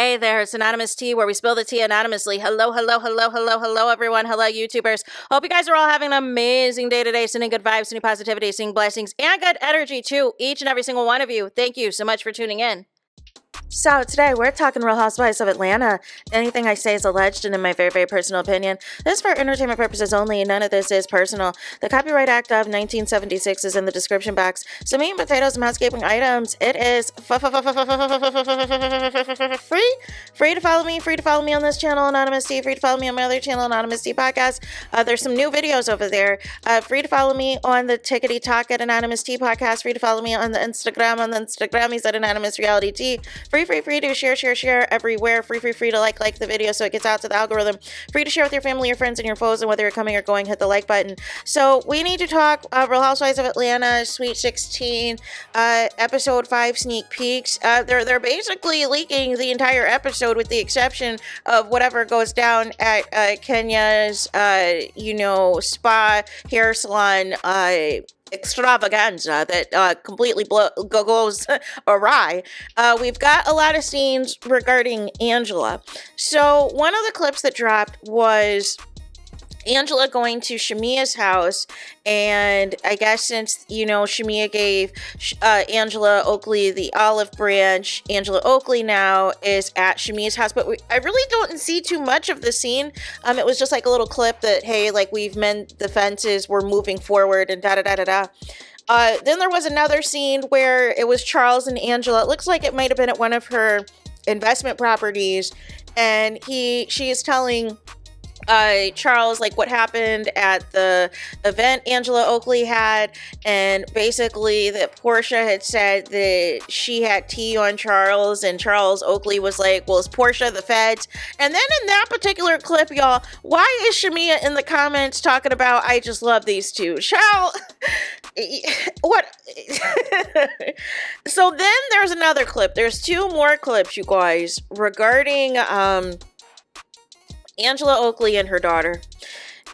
Hey there, it's Anonymous Tea, where we spill the tea anonymously. Hello, everyone. Hello, YouTubers. Hope you guys are all having an amazing day today, sending good vibes, sending positivity, sending blessings, and good energy to each and every single one of you. Thank you so much for tuning in. So today we're talking Real Housewives of Atlanta. Anything I say is alleged and in my very, very personal opinion. This is for entertainment purposes only. None of this is personal. The Copyright Act of 1976 is in the description box. So meat and potatoes and housekeeping items. It is free to follow me. Free to follow me on this channel, Anonymous Tea. Free to follow me on my other channel, Anonymous Tea Podcast. There's some new videos over there. Free to follow me on the Tickety Talk at Anonymous Tea Podcast. Free to follow me on the Instagram. On the Instagram, he's at Anonymous Reality Tea. Free to share everywhere. Free to like the video so it gets out to the algorithm. Free to share with your family, your friends, and your foes, and whether you're coming or going, hit the like button. So we need to talk Real Housewives of Atlanta, Sweet 16, episode 5 sneak peeks. They're basically leaking the entire episode with the exception of whatever goes down at Kenya's, spa, hair salon, extravaganza that completely goes awry. We've got a lot of scenes regarding Angela. So one of the clips that dropped was Angela going to Shamia's house, and I guess since, Shamia gave Angela Oakley the olive branch, Angela Oakley now is at Shamia's house, but I really don't see too much of the scene. It was just like a little clip that, hey, like we've mended the fences, we're moving forward, and da-da-da-da-da. Then there was another scene where it was Charles and Angela. It looks like it might have been at one of her investment properties, and she is telling Charles like what happened at the event Angela Oakley had, and basically that PORSHA had said that she had tea on Charles, and Charles Oakley was like, well, is PORSHA the feds? And then in that particular clip, y'all, why is Shamia in the comments talking about I just love these two? Child, what? So then there's another clip. There's two more clips, you guys, regarding Angela Oakley and her daughter.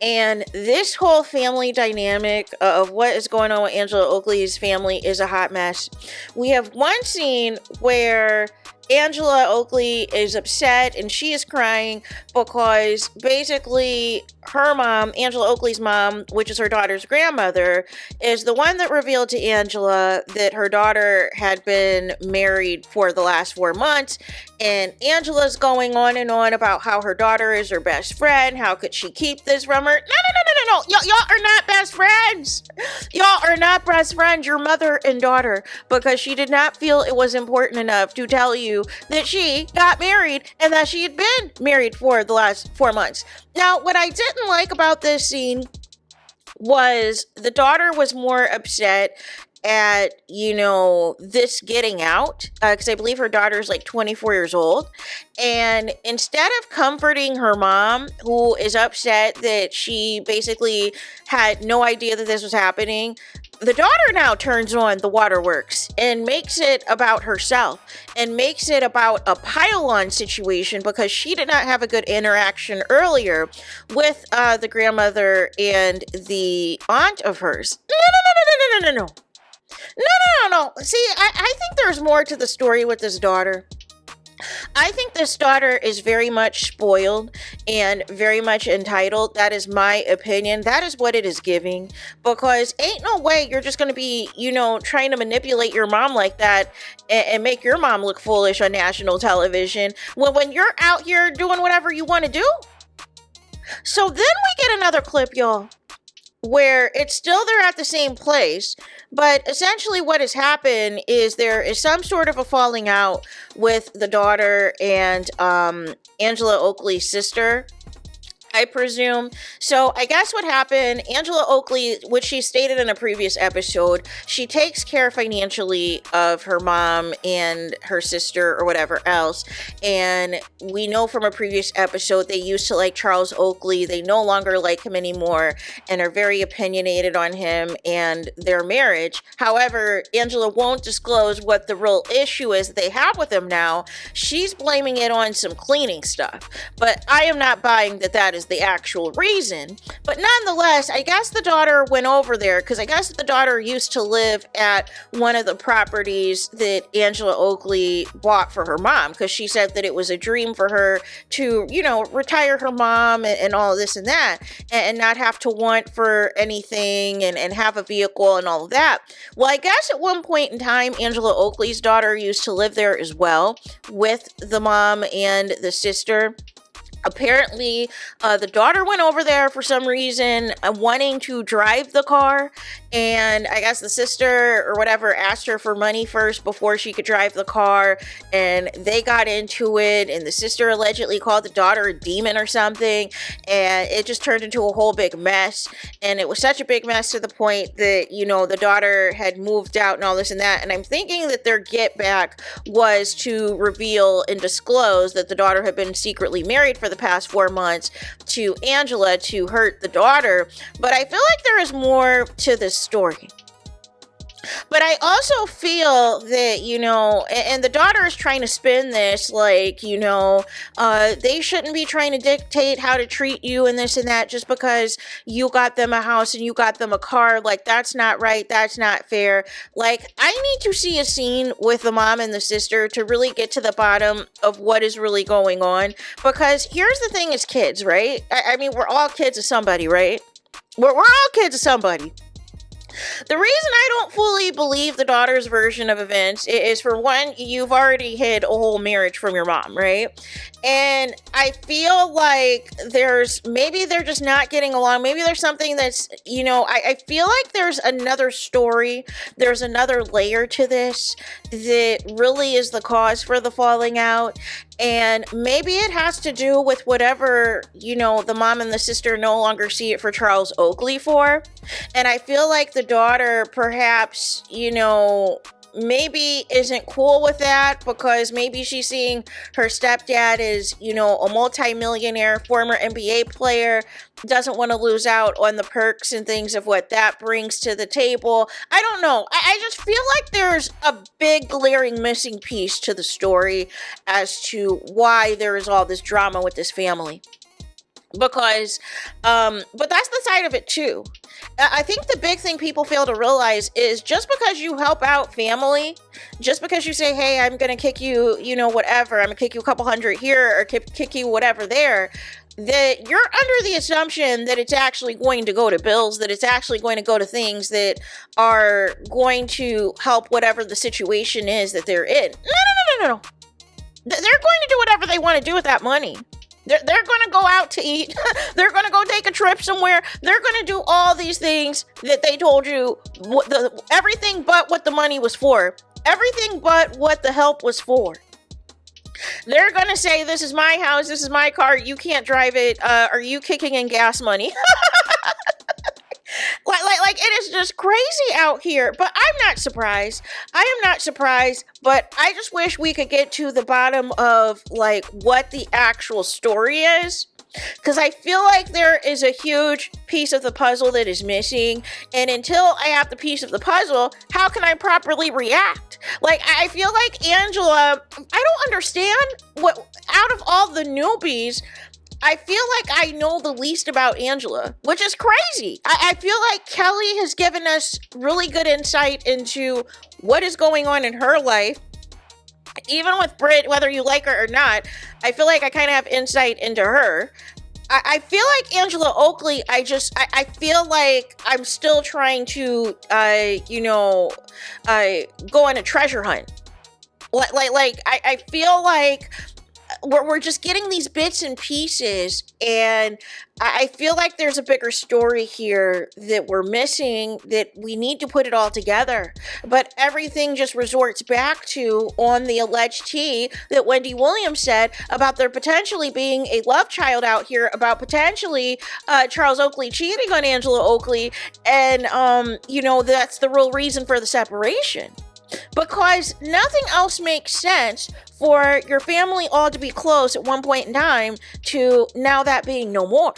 And this whole family dynamic of what is going on with Angela Oakley's family is a hot mess. We have one scene where Angela Oakley is upset and she is crying because basically her mom, Angela Oakley's mom, which is her daughter's grandmother, is the one that revealed to Angela that her daughter had been married for the last 4 months. And Angela's going on and on about how her daughter is her best friend. How could she keep this from her? No. Y'all are not best friends. Y'all are not best friends. You're mother and daughter, because she did not feel it was important enough to tell you that she got married and that she had been married for the last 4 months. Now, what I didn't like about this scene was the daughter was more upset at, this getting out, because I believe her daughter's like 24 years old. And instead of comforting her mom, who is upset that she basically had no idea that this was happening, the daughter now turns on the waterworks and makes it about herself and makes it about a pile-on situation because she did not have a good interaction earlier with the grandmother and the aunt of hers. No. See, I think there's more to the story with this daughter. I think this daughter is very much spoiled and very much entitled. That is my opinion. That is what it is giving, because ain't no way you're just going to be, trying to manipulate your mom like that and make your mom look foolish on national television when you're out here doing whatever you want to do. So then we get another clip, y'all, where it's still they're at the same place, but essentially what has happened is there is some sort of a falling out with the daughter and Angela Oakley's sister, I presume. So I guess what happened, Angela Oakley, which she stated in a previous episode, she takes care financially of her mom and her sister or whatever else. And we know from a previous episode, they used to like Charles Oakley. They no longer like him anymore and are very opinionated on him and their marriage. However, Angela won't disclose what the real issue is that they have with him now. She's blaming it on some cleaning stuff. But I am not buying that that is is the actual reason. But nonetheless, I guess the daughter went over there because I guess the daughter used to live at one of the properties that Angela Oakley bought for her mom, because she said that it was a dream for her to, you know, retire her mom and all this and that, and not have to want for anything and have a vehicle and all of that. Well, I guess at one point in time, Angela Oakley's daughter used to live there as well with the mom and the sister. Apparently, the daughter went over there for some reason, wanting to drive the car, and I guess the sister or whatever asked her for money first before she could drive the car, and they got into it, and the sister allegedly called the daughter a demon or something, and it just turned into a whole big mess, and it was such a big mess to the point that, you know, the daughter had moved out and all this and that, and I'm thinking that their get back was to reveal and disclose that the daughter had been secretly married for the past 4 months to Angela to hurt the daughter. But I feel like there is more to this story. But I also feel that, you know, and the daughter is trying to spin this like, you know, they shouldn't be trying to dictate how to treat you and this and that just because you got them a house and you got them a car. Like, that's not right. That's not fair. Like, I need to see a scene with the mom and the sister to really get to the bottom of what is really going on. Because here's the thing as kids, right? I mean, we're all kids of somebody, right? We're all kids of somebody. The reason I don't fully believe the daughter's version of events is, for one, you've already hid a whole marriage from your mom, right? And I feel like maybe they're just not getting along. Maybe there's something that's, you know, I feel like there's another story. There's another layer to this that really is the cause for the falling out. And maybe it has to do with whatever, you know, the mom and the sister no longer see it for Charles Oakley for. And I feel like the daughter perhaps, you know, maybe isn't cool with that because maybe she's seeing her stepdad as, you know, a multimillionaire former NBA player, doesn't want to lose out on the perks and things of what that brings to the table. I don't know. I just feel like there's a big glaring missing piece to the story as to why there is all this drama with this family. Because, but that's the side of it too. I think the big thing people fail to realize is just because you help out family, just because you say, hey, I'm going to kick you, you know, whatever, I'm going to kick you a couple hundred here or kick you whatever there, that you're under the assumption that it's actually going to go to bills, that it's actually going to go to things that are going to help whatever the situation is that they're in. No. They're going to do whatever they want to do with that money. They're going to go out to eat. They're going to go take a trip somewhere. They're going to do all these things that they told you, everything but what the money was for. Everything but what the help was for. They're going to say, this is my house, this is my car, you can't drive it. Are you kicking in gas money? Like it is just crazy out here, but I'm not surprised. I am not surprised, but I just wish we could get to the bottom of like what the actual story is. Because I feel like there is a huge piece of the puzzle that is missing. And until I have the piece of the puzzle, how can I properly react? Like, I feel like Angela, I don't understand what, out of all the newbies, I feel like I know the least about Angela, which is crazy. I feel like Kelly has given us really good insight into what is going on in her life. Even with Britt, whether you like her or not, I feel like I kind of have insight into her. I feel like Angela Oakley, I feel like I'm still trying to, go on a treasure hunt. I feel like we're just getting these bits and pieces, and I feel like there's a bigger story here that we're missing, that we need to put it all together. But everything just resorts back to on the alleged tea that Wendy Williams said about there potentially being a love child out here, about potentially Charles Oakley cheating on Angela Oakley, and that's the real reason for the separation. Because nothing else makes sense for your family all to be close at one point in time to now that being no more.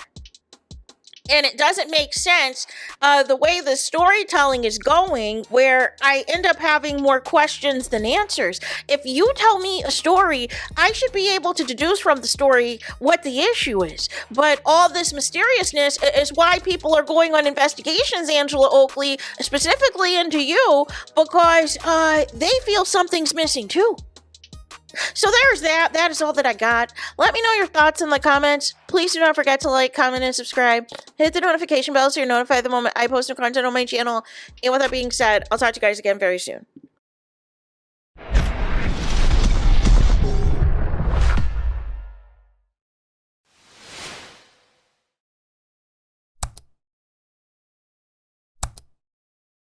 And it doesn't make sense the way the storytelling is going, where I end up having more questions than answers. If you tell me a story, I should be able to deduce from the story what the issue is. But all this mysteriousness is why people are going on investigations, Angela Oakley, specifically into you, because they feel something's missing too. So there's that. That is all that I got. Let me know your thoughts in the comments. Please do not forget to like, comment, and subscribe. Hit the notification bell so you're notified the moment I post new content on my channel. And with that being said, I'll talk to you guys again very soon.